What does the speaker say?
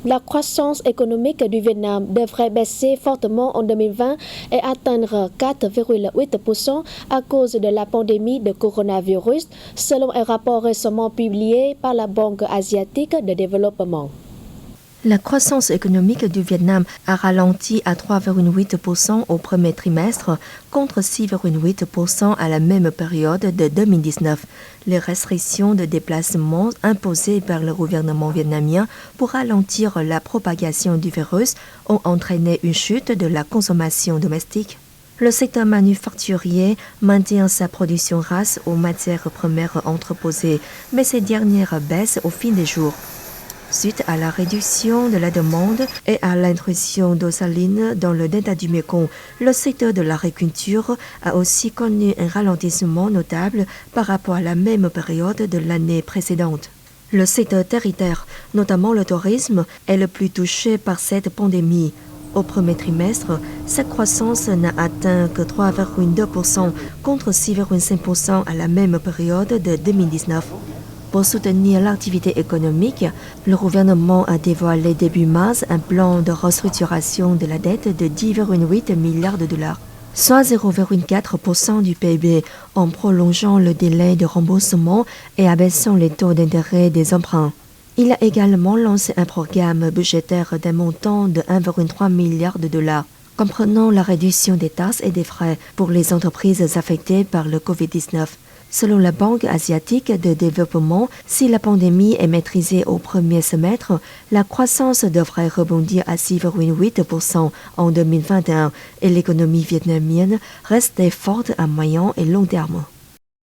La croissance économique du Vietnam devrait baisser fortement en 2020 et atteindre 4,8% à cause de la pandémie de coronavirus, selon un rapport récemment publié par la Banque asiatique de développement. La croissance économique du Vietnam a ralenti à 3,8% au premier trimestre contre 6,8% à la même période de 2019. Les restrictions de déplacement imposées par le gouvernement vietnamien pour ralentir la propagation du virus ont entraîné une chute de la consommation domestique. Le secteur manufacturier maintient sa production grâce aux matières premières entreposées, mais ces dernières baissent au fil des jours. Suite à la réduction de la demande et à l'intrusion d'eau saline dans le delta du Mekong, le secteur de l'agriculture a aussi connu un ralentissement notable par rapport à la même période de l'année précédente. Le secteur tertiaire, notamment le tourisme, est le plus touché par cette pandémie. Au premier trimestre, cette croissance n'a atteint que 3,2% contre 6,5% à la même période de 2019. Pour soutenir l'activité économique, le gouvernement a dévoilé début mars un plan de restructuration de la dette de 10,8 milliards de dollars, soit 0,4% du PIB, en prolongeant le délai de remboursement et abaissant les taux d'intérêt des emprunts. Il a également lancé un programme budgétaire d'un montant de 1,3 milliard de dollars, comprenant la réduction des taxes et des frais pour les entreprises affectées par le Covid-19. Selon la Banque asiatique de développement, si la pandémie est maîtrisée au premier semestre, la croissance devrait rebondir à 6,8% en 2021 et l'économie vietnamienne reste forte à moyen et long terme.